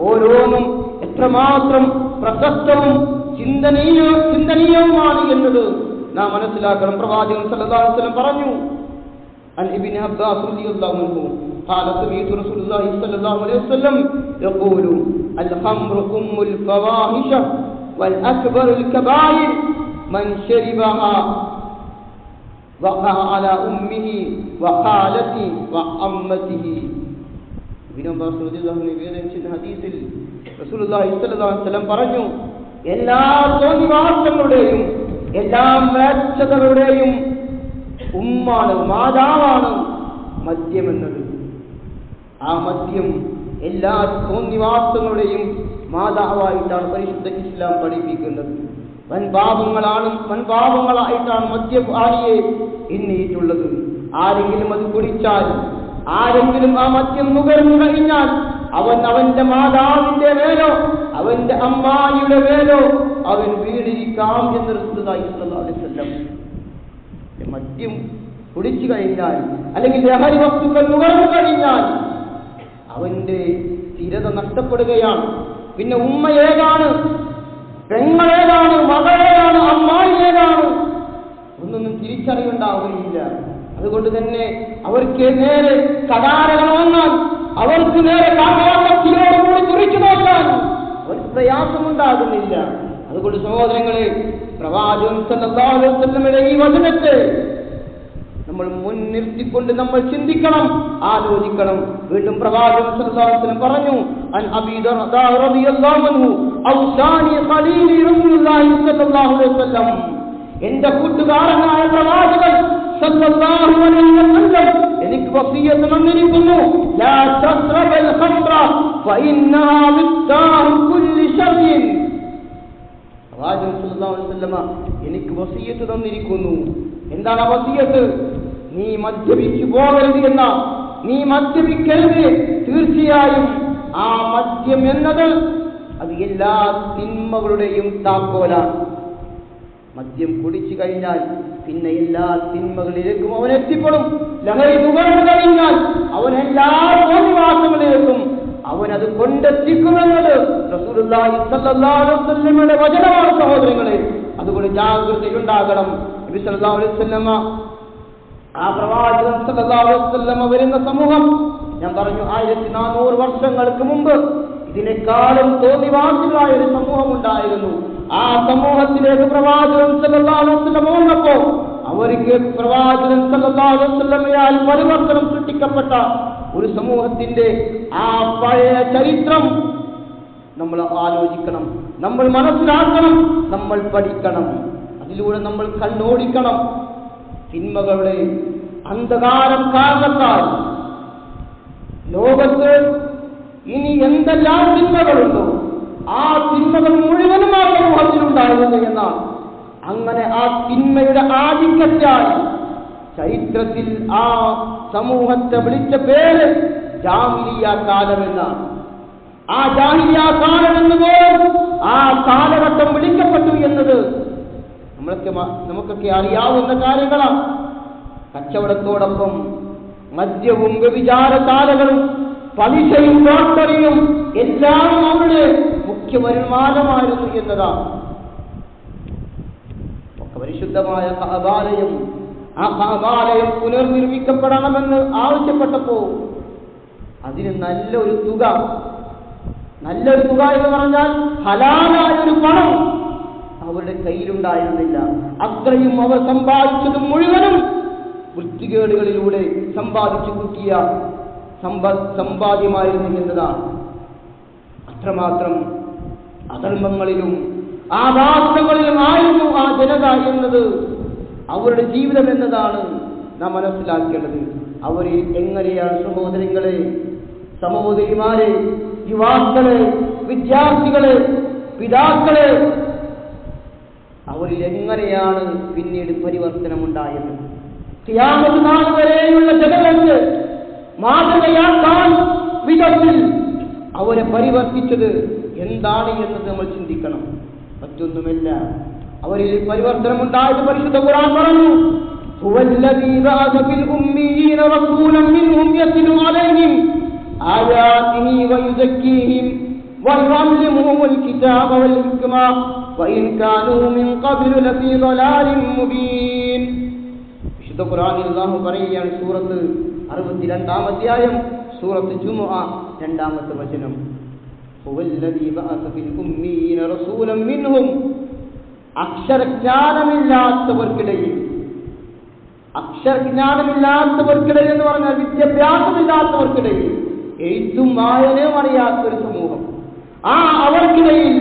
ഓരോന്നും എത്രമാത്രം പ്രശസ്തവും ചിന്തനീയവുമാണ് എന്നത് നാം മനസ്സിലാക്കണം. പ്രവാചകൻ സ്വല്ലല്ലാഹു അലൈഹി വസല്ലം പറഞ്ഞു, അൻ ഇബ്നു അബ്ബാസ് റളിയല്ലാഹു അൻഹു قال سمعت رسول الله صلى الله عليه وسلم يقول الخمر أم الفواحش والأكبر الكبائر من شربها وقع على أمه وخالته وعمته. ഇബ്നു അബ്ബാസ് റളിയല്ലാഹു അൻഹു നിവേദിച്ച ഹദീസിൽ റസൂലുള്ളാഹി സ്വല്ലല്ലാഹു അലൈഹി വസല്ലം പറഞ്ഞു, എല്ലാ തോന്നിവാസങ്ങളുടെയും എല്ലാ വേച്ഛതകളുടെയും ഉമ്മാണ്, മാതാവാണ് മദ്യമെന്നത്. ആ മദ്യം എല്ലാ തോന്നിവാസങ്ങളുടെയും മാതാവായിട്ടാണ് പരിശുദ്ധ ഇസ്ലാം പഠിപ്പിക്കുന്നത്. വൻപാപങ്ങളായിട്ടാണ് മദ്യപാനിയെ എണ്ണിയിട്ടുള്ളത്. ആരെങ്കിലും അത് കുടിച്ചാൽ, ആരെങ്കിലും ആ മദ്യം നുകർന്നു കഴിഞ്ഞാൽ അവൻ അവന്റെ മാതാവിന്റെ മേലോ അവന്റെ അമ്മായിയുടെ മേലോ അവൻ വീണിരിക്കാം എന്ന് റസൂലുള്ളാഹി സ്വല്ലല്ലാഹു അലൈഹി വസല്ലം. മദ്യം കുടിച്ചു കഴിഞ്ഞാൽ, അല്ലെങ്കിൽ ലഹരി വസ്തുക്കൾ നുകർന്നു കഴിഞ്ഞാൽ അവന്റെ സ്ഥിരത നഷ്ടപ്പെടുകയാണ്. പിന്നെ ഉമ്മ ഏതാണ്, പെങ്ങളേതാണ്, മകളേതാണ്, അമ്മായി ഏതാണ് ഒന്നൊന്നും തിരിച്ചറിവുണ്ടാവുകയില്ല. അതുകൊണ്ട് തന്നെ അവർക്ക് നേരെ കടാരകൾ വന്നാൽ അവർക്ക് നേരെ കാമാശക്തിയോടുകൂടി തുറിച്ചു നോക്കാൻ അവർക്ക് പ്രയാസമുണ്ടാകുന്നില്ല. അതുകൊണ്ട് സഹോദരങ്ങളെ, പ്രവാചകൻ സല്ലല്ലാഹു അലൈഹി വസല്ലമയുടെ ഈ വചനത്തെ നമ്മൾ മുൻനിർത്തിക്കൊണ്ട് നമ്മൾ ചിന്തിക്കണം, ആലോചിക്കണം. വീണ്ടും പ്രവാചകൻ സല്ലല്ലാഹു അലൈഹി വസല്ലം പറഞ്ഞു, അൻ അബീ ദർദാ റളിയല്ലാഹു അൻഹു ഔസാനി ഖലീലി റസൂലുള്ളാഹി സല്ലല്ലാഹു അലൈഹി വസല്ലം, എന്റെ കൂട്ടുകാരനായ പ്രവാചകൻ സല്ലല്ലാഹു അലൈഹി വസല്ലം എനിക്ക് വസിയത്ത് തന്നിരിക്കുന്നു, ലാ തസ്റബൽ ഖംറ ഫഇന്നഹാ മിഫ്താഹു കുല്ലി ശർറിൻ. പ്രവാചകൻ സല്ലല്ലാഹു അലൈഹി വസല്ലം എനിക്ക് വസിയത്ത് തന്നിരിക്കുന്നു. എന്താണ് ആ വസിയത്ത്? നീ മദ്യപിച്ചു പോകരുത് എന്ന, നീ മദ്യപിക്കരുത്. തീർച്ചയായും ആ മദ്യം എന്നത് അത് എല്ലാ തിന്മകളുടെയും താക്കോലാണ്. മദ്യം കുടിച്ചു കഴിഞ്ഞാൽ പിന്നെ എല്ലാ തിന്മകളിലേക്കും അവൻ എത്തിപ്പെടും. ലഹരി നുകർന്നു കഴിഞ്ഞാൽ അവൻ എല്ലാ തോന്നിവാസങ്ങളിലേക്കും അവനത് കൊണ്ടെത്തിക്കുമെന്നത് റസൂലുള്ളാഹി സ്വല്ലല്ലാഹു അലൈഹി വസല്ലമയുടെ വചനമാണ് സഹോദരങ്ങളെ. അതുകൊണ്ട് ജാഗ്രതയുണ്ടാകണം. നബി സല്ലല്ലാഹു അലൈഹി വസല്ലമ, ആ പ്രവാചകൻ സല്ലല്ലാഹു അലൈഹി വസല്ലമ വരുന്ന സമൂഹം, ഞാൻ പറഞ്ഞു 1400 വർഷങ്ങൾക്ക് മുമ്പ് ഇതിനേക്കാളും തോന്നിവാസികളായ ഒരു സമൂഹം ഉണ്ടായിരുന്നു. ആ സമൂഹത്തിലേക്ക് പ്രവാചകൻ സല്ലല്ലാഹു അലൈഹി വസല്ലമ വന്നപ്പോൾ അവർക്ക് പ്രവാചകൻ സല്ലല്ലാഹു അലൈഹി വസല്ലമയാൽ പരിവർത്തനം സൃഷ്ടിക്കപ്പെട്ട ഒരു സമൂഹത്തിന്റെ ആ പഴയ ചരിത്രം നമ്മൾ ആലോചിക്കണം, നമ്മൾ മനസ്സിലാക്കണം, നമ്മൾ പഠിക്കണം. അതിലൂടെ നമ്മൾ കണ്ണോടിക്കണം. തിന്മകളുടെ അന്ധകാരം കാരണത്താൽ ലോകത്ത് ഇനി എന്തെല്ലാം തിന്മകളുണ്ടോ ആ തിന്മകൾ മുഴുവനും ആ സമൂഹത്തിലുണ്ടായിരുന്നു എന്നാണ്. അങ്ങനെ ആ തിന്മയുടെ ആധിക്യത്താൽ ചരിത്രത്തിൽ ആ സമൂഹത്തെ വിളിച്ച പേര് ജാഹിലിയ്യ കാലം എന്നാണ്. ആ ജാഹിലിയ്യ കാലം എന്ന് പോലും ആ കാലഘട്ടം വിളിക്കപ്പെട്ടു എന്നത് നമുക്കൊക്കെ അറിയാവുന്ന കാര്യങ്ങളാണ്. കച്ചവടത്തോടൊപ്പം മദ്യവും വ്യഭിചാരശാലകളും പലിശയും ലോട്ടറിയും എല്ലാം അവരുടെ മുഖ്യ വരുമാനമായിരുന്നു എന്നതാണ്. പരിശുദ്ധമായ കഅബാലയം, ആ കഅബാലയം പുനർനിർമ്മിക്കപ്പെടണമെന്ന് ആവശ്യപ്പെട്ടപ്പോൾ അതിന് നല്ലൊരു തുക എന്ന് പറഞ്ഞാൽ ഹലാലായ ഒരു പണം അവരുടെ കയ്യിലുണ്ടായിരുന്നില്ല. അത്രയും അവർ സമ്പാദിച്ചതും മുഴുവനും വൃത്തികേടുകളിലൂടെ സമ്പാദിച്ചു കൂട്ടിയ സമ്പാദ്യമായിരുന്നു എന്നതാണ്. അത്രമാത്രം അധർമ്മങ്ങളിലും ആഭാസങ്ങളിലും ആയിരുന്നു ആ ജനത എന്നത്, അവരുടെ ജീവിതം എന്നതാണ് നാം മനസ്സിലാക്കേണ്ടത്. അവരിൽ എങ്ങനെയാണ് സഹോദരങ്ങളെ, സഹോദരിമാരെ, യുവാക്കളെ, വിദ്യാർത്ഥികളെ, പിതാക്കളെ, അവരിൽ എങ്ങനെയാണ് പിന്നീട് പരിവർത്തനമുണ്ടായത്? ഖിയാമത്ത് നാൾ വരെയുള്ള ജനങ്ങൾക്ക് മാതൃകയാക്കാൻ വിധത്തിൽ അവരെ പരിവർത്തിച്ചത് എന്താണ് എന്നത് നമ്മൾ ചിന്തിക്കണം. മറ്റൊന്നുമല്ല, അവരിൽ പരിവർത്തനമുണ്ടായത് പരിശുദ്ധ ഖുർആൻ പറഞ്ഞു, ഹുവല്ലദീ ബഅസ ഫിൽ ഉമ്മീയീന റസൂലൻ മിൻഹും യത്ലു അലൈഹിം ആയാതിഹി വയുസക്കീഹിം വയുഅല്ലിമുഹുൽ കിതാബ വൽ ഹിക്മ വഇൻ കാനൂ മിൻ ഖബ്ലു ലഫീ ളലാലിൻ മുബീൻ. വിശുദ്ധ ഖുർആനിൽ അല്ലാഹു പറയുകയാണ്, സൂറത്ത് 62-ാം അധ്യായം, സൂറത്ത് ജുമുഅ 2-ാമത്തെ വചനം, ഹുവല്ലദീ ബഅസ ഫിൽ ഉമ്മീയീന റസൂലൻ മിൻഹും, അക്ഷരജ്ഞാനമില്ലാത്തവർക്കിടയിൽ എന്ന് പറഞ്ഞാൽ വിദ്യാഭ്യാസമില്ലാത്തവർക്കിടയിൽ, എഴുത്തും വായനയും അറിയാത്തൊരു സമൂഹം, ആ അവർക്കിടയിൽ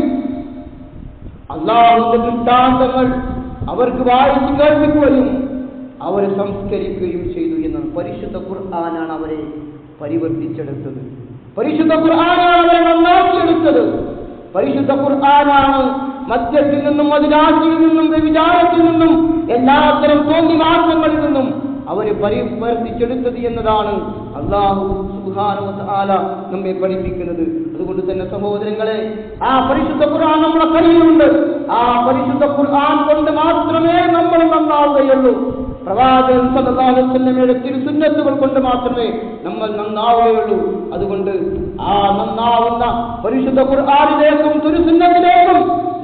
അല്ലാഹുവിന്റെ ദൃഷ്ടാന്തങ്ങൾ അവർക്ക് വായിച്ചു കേൾപ്പിക്കുകയും അവരെ സംസ്കരിക്കുകയും ചെയ്തു എന്നാണ്. പരിശുദ്ധ ഖുർആനാണ് അവരെ പരിവർത്തിച്ചെടുത്തത്. പരിശുദ്ധ ഖുർആനാണ് അവരെ നന്നാക്കിയെടുത്തത്. പരിശുദ്ധ ഖുർആനാണ് മദ്യത്തിൽ നിന്നും മദിരാശിയിൽ നിന്നും വ്യഭിചാരത്തിൽ നിന്നും എല്ലാത്തരം തോന്നിവാസങ്ങളിൽ നിന്നും അവരെ പരിവർത്തിച്ചെടുത്തത് എന്നതാണ് അല്ലാഹു സുബ്ഹാനഹു വ തആല നമ്മെ പഠിപ്പിക്കുന്നത്. അതുകൊണ്ട് തന്നെ സഹോദരങ്ങളെ, ആ പരിശുദ്ധ ഖുർആൻ നമ്മുടെ കയ്യിലുണ്ട്. ആ പരിശുദ്ധ ഖുർആൻ കൊണ്ട് മാത്രമേ നമ്മൾ നന്നാവുകയുള്ളൂ. പ്രവാചകൻ സല്ലല്ലാഹു അലൈഹി വസല്ലമയുടെ തിരുസുന്നത്തുകൾ കൊണ്ട് മാത്രമേ നമ്മൾ നന്നാവുകയുള്ളൂ. അതുകൊണ്ട് ആ നന്നാവുന്ന പരിശുദ്ധ ഖുർആനിലേക്കും തിരുസുന്നത്തിലേക്കും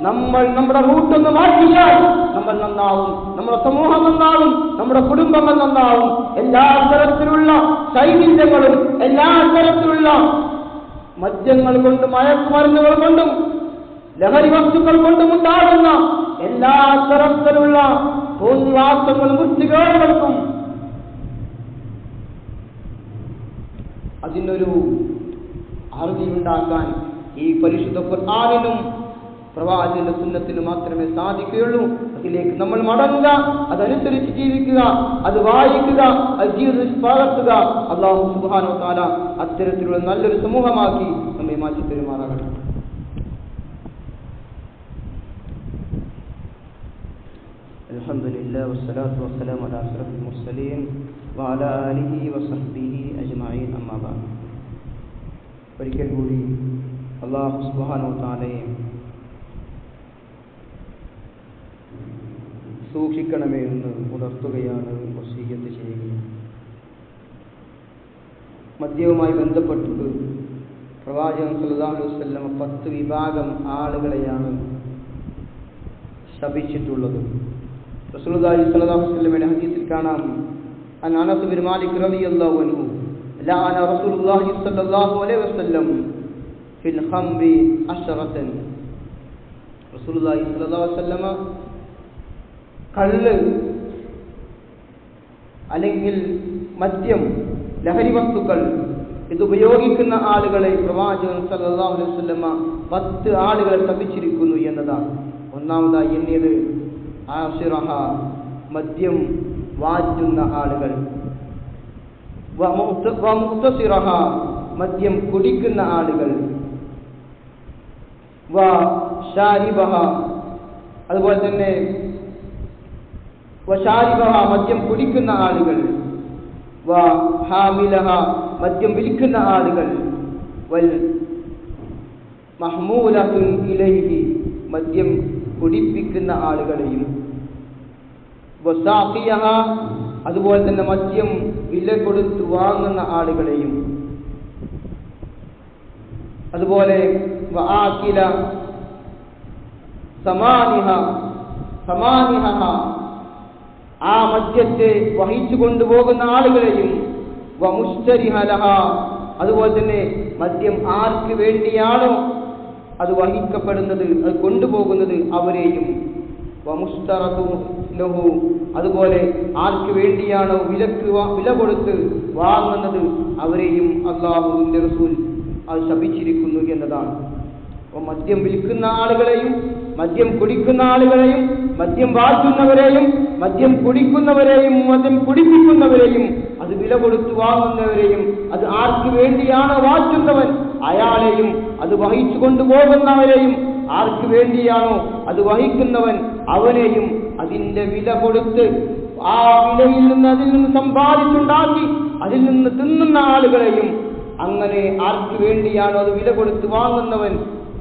നമ്മൾ നമ്മുടെ റൂട്ടൊന്ന് മാറ്റിയാൽ നമ്മൾ നന്നാവും, നമ്മുടെ സമൂഹം നന്നാവും, നമ്മുടെ കുടുംബങ്ങൾ നന്നാവും. എല്ലാ തരത്തിലുള്ള ശൈഥില്യങ്ങളും എല്ലാ തരത്തിലുള്ള മദ്യങ്ങൾ കൊണ്ടും മയക്കുമരുന്നുകൾ കൊണ്ടും ലഹരി വസ്തുക്കൾ കൊണ്ടും ഉണ്ടാകുന്ന എല്ലാ തരത്തിലുള്ള തോന്നിവാസങ്ങളും വൃത്തികേടുകൾക്കും എന്നൊരു അറിവുണ്ടാക്കാൻ ഈ പരിശുദ്ധ ഖുർആനിനും പ്രവാചകന്റെ സുന്നത്തിനും മാത്രമേ സാധിക്കുകയുള്ളൂ. അതിലേക്ക് നമ്മൾ മടങ്ങുക, അതനുസരിച്ച് ജീവിക്കുക, അത് വായിക്കുക, അത് ജീവിതത്തിൽ പകർത്തുക. അല്ലാഹു സുബ്ഹാനഹു വ തആല അത്തരത്തിലുള്ള നല്ലൊരു സമൂഹമാക്കി നമ്മെ മാറ്റി തരുമാറാകട്ടെ. അൽഹംദുലില്ലാഹി വസ്സലാത്തു വസ്സലാമു അലാ അഷ്റഫിൽ മുർസലീൻ വഅലാ ആലിഹി വസഹ്ബിഹി അജ്മഈൻ. അമ്മാ ബഅദ്. ഒരിക്കൽ കൂടി അല്ലാഹു സുബ്ഹാനഹു വ തആലയെ സൂക്ഷിക്കണമേ എന്ന് ഉണർത്തുകയാണ്, വസിയ്യത്ത് ചെയ്യുകയാണ്. മദ്യവുമായി ബന്ധപ്പെട്ട് പ്രവാചകൻ സല്ലല്ലാഹു അലൈഹി വസല്ലം 10 വിഭാഗം ആളുകളെയാണ് ശപിച്ചിട്ടുള്ളത്. റസൂലുള്ളാഹി സ്വല്ലല്ലാഹു അലൈഹി വസല്ലമയുടെ ഹദീസിൽ കാണാം, അൻ അനസ് ബിൻ മാലിക് റളിയല്ലാഹു അൻഹു ലഅന റസൂലുള്ളാഹി സ്വല്ലല്ലാഹു അലൈഹി വസല്ലം ഫിൽ ഖംറി അശറതൻ. റസൂലുള്ളാഹി സ്വല്ലല്ലാഹു അലൈഹി വസല്ലമ കള്ള് അല്ലെങ്കിൽ മദ്യം, ലഹരി വസ്തുക്കൾ ഇതുപയോഗിക്കുന്ന ആളുകളെ പ്രവാചകൻ സല്ലല്ലാഹു അലൈഹി വസല്ലമ 10 ആളുകളെ ശപിച്ചിരിക്കുന്നു എന്നതാണ്. ഒന്നാമതായി എണ്ണിയത് ആശിറഹ, മദ്യം വാറ്റുന്ന ആളുകൾ, വമുക്തസിറഹ, മദ്യം കുടിക്കുന്ന ആളുകൾ, വശാരിബഹ, അതുപോലെ തന്നെ വശാരിബഹ, മദ്യം കുടിക്കുന്ന ആളുകൾ, വഹാമിലഹ, മദ്യം വിൽക്കുന്ന ആളുകൾ, വൽ മഹ്മൂലത്തുൻ ഇലൈഹി, മദ്യം കുടിപ്പിക്കുന്ന ആളുകളെയും, വസാഖിയഹ, അതുപോലെ തന്നെ മദ്യം വില കൊടുത്ത് വാങ്ങുന്ന ആളുകളെയും, അതുപോലെ വആകില സമാനിഹ, ആ മദ്യത്തെ വഹിച്ചു കൊണ്ടുപോകുന്ന ആളുകളെയും, വമുസ്തരിഹലഹ, അതുപോലെ തന്നെ മദ്യം ആർക്ക് വേണ്ടിയാണോ അത് വഹിക്കപ്പെടുന്നത്, അത് കൊണ്ടുപോകുന്നത് അവരെയും, വമുസ്തറതുലഹു, അതുപോലെ ആർക്ക് വേണ്ടിയാണോ വില കൊടുത്ത് വാങ്ങുന്നത് അവരെയും അല്ലാഹുവിന്റെ റസൂൽ അത് ശപിച്ചിരിക്കുന്നു എന്നതാണ്. മദ്യം വിൽക്കുന്ന ആളുകളെയും, മദ്യം കുടിക്കുന്ന ആളുകളെയും, മദ്യം വാറ്റുന്നവരെയും, മദ്യം കുടിക്കുന്നവരെയും, മദ്യം കുടിപ്പിക്കുന്നവരെയും, അത് വില കൊടുത്തു വാങ്ങുന്നവരെയും, അത് ആർക്ക് വേണ്ടിയാണോ വാറ്റുന്നവൻ അയാളെയും, അത് വഹിച്ചു കൊണ്ടുപോകുന്നവരെയും, ആർക്ക് വേണ്ടിയാണോ അത് വഹിക്കുന്നവൻ അവനെയും, അതിന്റെ വില കൊടുത്ത് ആ വിലയിൽ നിന്ന് അതിൽ നിന്ന് സമ്പാദിച്ചുണ്ടാക്കി അതിൽ നിന്ന് തിന്നുന്ന ആളുകളെയും, അങ്ങനെ ആർക്ക് വേണ്ടിയാണോ അത് വില കൊടുത്ത് വാങ്ങുന്നവൻ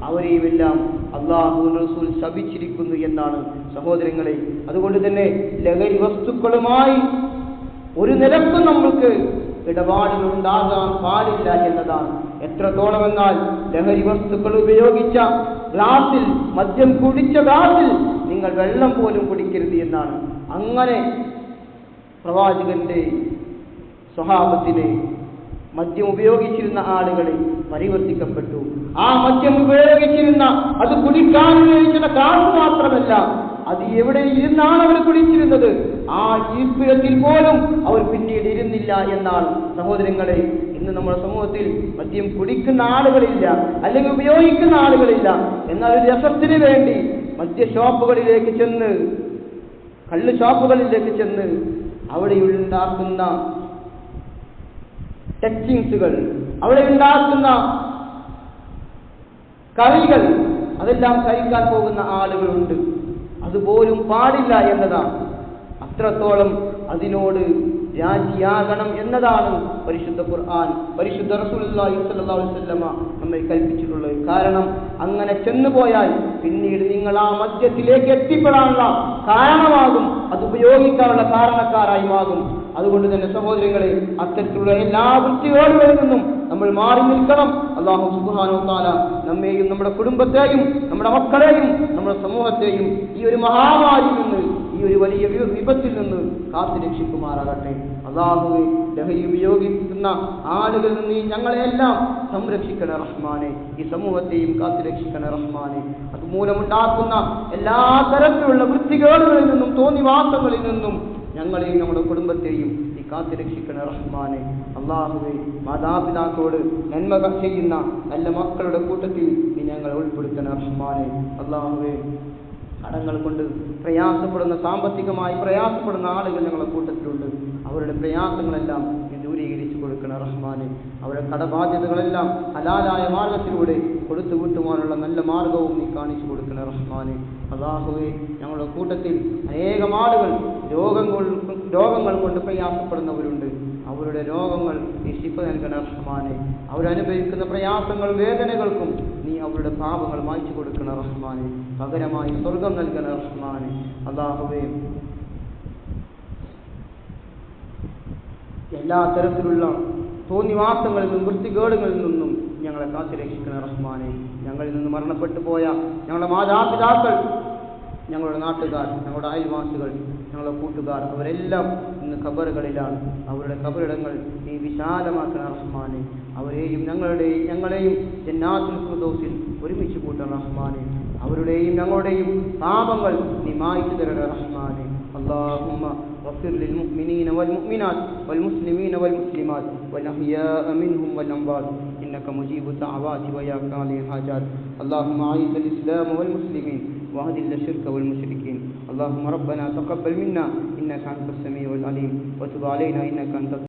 അവരെയുമെല്ലാം അല്ലാഹുവിന്റെ റസൂൽ ശപിച്ചിരിക്കുന്നു എന്നാണ് സഹോദരങ്ങളെ. അതുകൊണ്ട് തന്നെ ലഹരി വസ്തുക്കളുമായി ഒരു നിലക്കും നമ്മൾക്ക് ഇടപാടുകളുണ്ടാകാൻ പാടില്ല എന്നതാണ്. എത്രത്തോളം എന്നാൽ ലഹരി വസ്തുക്കൾ ഉപയോഗിച്ച ഗ്ലാസിൽ, മദ്യം കുടിച്ച ഗ്ലാസിൽ നിങ്ങൾ വെള്ളം പോലും കുടിക്കരുത് എന്നാണ്. അങ്ങനെ പ്രവാചകന്റെ സ്വഹാബത്തിനെ മദ്യം ഉപയോഗിച്ചിരുന്ന ആളുകളെ പരിവർത്തിക്കപ്പെട്ടു. ആ മദ്യം ഉപയോഗിച്ചിരുന്ന, അത് കുടിക്കാൻ ഉപയോഗിച്ചിരുന്ന കാശ് മാത്രമല്ല, അത് എവിടെ ഇരുന്നാണ് അവർ കുടിച്ചിരുന്നത്, ആ ഇരിപ്പിടത്തിൽ പോലും അവർ പിന്നീട് ഇരുന്നില്ല എന്നാണ്. സഹോദരങ്ങളെ, ഇന്ന് നമ്മുടെ സമൂഹത്തിൽ മദ്യം കുടിക്കുന്ന ആളുകളില്ല, അല്ലെങ്കിൽ ഉപയോഗിക്കുന്ന ആളുകളില്ല. എന്നാൽ ഒരു രസത്തിന് വേണ്ടി മദ്യ ഷോപ്പുകളിലേക്ക് ചെന്ന്, കള്ള് ഷോപ്പുകളിലേക്ക് ചെന്ന് അവിടെ ഉണ്ടാക്കുന്ന ടെക്സിങ്സുകൾ, അവിടെ ഉണ്ടാക്കുന്ന കറികൾ, അതെല്ലാം കഴിക്കാൻ പോകുന്ന ആളുകളുണ്ട്. അതുപോലും പാടില്ല എന്നതാണ്. അത്രത്തോളം അതിനോട് രാജിയാകണം എന്നതാണ് പരിശുദ്ധ ഖുർആൻ, പരിശുദ്ധ റസൂലുള്ളാഹി സ്വല്ലല്ലാഹു അലൈഹി വസല്ലമ നമ്മെ കൽപ്പിച്ചിട്ടുള്ളത്. കാരണം അങ്ങനെ ചെന്നുപോയാൽ പിന്നീട് നിങ്ങൾ ആ മദ്യത്തിലേക്ക് എത്തിപ്പെടാനുള്ള കാരണമാകും, അത് ഉപയോഗിക്കാനുള്ള കാരണക്കാരായി മാറും. അതുകൊണ്ട് തന്നെ സഹോദരങ്ങളെ, അത്തരത്തിലുള്ള എല്ലാ വൃത്തികേടുകളിൽ നിന്നും നമ്മൾ മാറി നിൽക്കണം. അല്ലാഹു സുബ്ഹാനഹു വ തആല നമ്മെയും നമ്മുടെ കുടുംബത്തെയും നമ്മുടെ മക്കളെയും നമ്മുടെ സമൂഹത്തെയും ഈ ഒരു മഹാമാരിയിൽ നിന്ന്, ഈ ഒരു വലിയ വിപത്തിൽ നിന്ന് കാത്തു രക്ഷിക്കുമാറാകട്ടെ. അല്ലാഹുവേ, ലഹരി ഉപയോഗിക്കുന്ന ആളുകളിൽ നിന്ന് ഞങ്ങളെയെല്ലാം സംരക്ഷിക്കണേ റഹ്മാനെ. ഈ സമൂഹത്തെയും കാത്തു രക്ഷിക്കണേ റഹ്മാനെ. അതുമൂലമുണ്ടാക്കുന്ന എല്ലാ തരത്തിലുള്ള വൃത്തികേടുകളിൽ നിന്നും തോന്നിവാസങ്ങളിൽ നിന്നും ഞങ്ങളെയും നമ്മുടെ കുടുംബത്തെയും ഈ കാത്തുരക്ഷിക്കണ റഹ്മാനെ. അല്ലാഹുവേ, മാതാപിതാക്കളോട് നന്മ ചെയ്യുന്ന നല്ല മക്കളുടെ കൂട്ടത്തിൽ നീ ഞങ്ങളെ ഉൾപ്പെടുത്തണ റഹ്മാനെ. അല്ലാഹുവേ, കടങ്ങൾ കൊണ്ട് പ്രയാസപ്പെടുന്ന, സാമ്പത്തികമായി പ്രയാസപ്പെടുന്ന ആളുകൾ ഞങ്ങളുടെ കൂട്ടത്തിലുണ്ട്. അവരുടെ പ്രയാസങ്ങളെല്ലാം നീ ദൂരീകരിച്ചു കൊടുക്കണ റഹ്മാനെ. അവരുടെ കടബാധ്യതകളെല്ലാം ഹലാലായ മാർഗത്തിലൂടെ കൊടുത്തു വിട്ടുവാനുള്ള നല്ല മാർഗവും നീ കാണിച്ചു കൊടുക്കണ റഹ്മാനെ. അല്ലാഹുവേ, ഞങ്ങളുടെ കൂട്ടത്തിൽ അനേകം ആളുകൾ രോഗങ്ങൾ കൊണ്ട് പ്രയാസപ്പെടുന്നവരുണ്ട്. അവരുടെ രോഗങ്ങൾ നീ ശിഫ നൽകണ റഹ്മാനെ. അവരനുഭവിക്കുന്ന പ്രയാസങ്ങൾ, വേദനകൾക്കും നീ അവരുടെ പാപങ്ങൾ മായ്ച്ചു കൊടുക്കണ റഹ്മാനെ. പകരമായി സ്വർഗം നൽകണ റഹ്മാനെ. അല്ലാഹുവേ, എല്ലാ തരത്തിലുള്ള തോന്നിവാസങ്ങളിൽ നിന്നും വൃത്തികേടുകളിൽ നിന്നും ഞങ്ങളെ കാത്തുരക്ഷിക്കണ റഹ്മാനെ. ഞങ്ങളിൽ നിന്ന് മരണപ്പെട്ടു പോയ ഞങ്ങളുടെ മാതാപിതാക്കൾ, ഞങ്ങളുടെ നാട്ടുകാർ, ഞങ്ങളുടെ അയൽവാസികൾ, ഞങ്ങളുടെ കൂട്ടുകാർ, അവരെല്ലാം ഇന്ന് ഖബറുകളിലാണ്. അവരുടെ ഖബറിടങ്ങൾ നീ വിശാലമാക്കണ റഹ്മാനെ. അവരെയും ഞങ്ങളെയും ജന്നാത്തുൽ ഫിർദൗസിൽ ഒരുമിച്ച് കൂട്ടണ റഹ്മാനെ. അവരുടെയും ഞങ്ങളുടെയും പാപങ്ങൾ നീ മായ്ച്ചു തരണ റഹ്മാനെ. اللهم اغفر للمؤمنين والمؤمنات والمسلمين والمسلمات والأحياء منهم والأموات إنك مجيب الدعوات ويا قاضي الحاجات. اللهم أعز الإسلام والمسلمين وأذل الشرك والمشركين. اللهم ربنا تقبل منا إنك أنت السميع العليم وتب علينا إنك أنت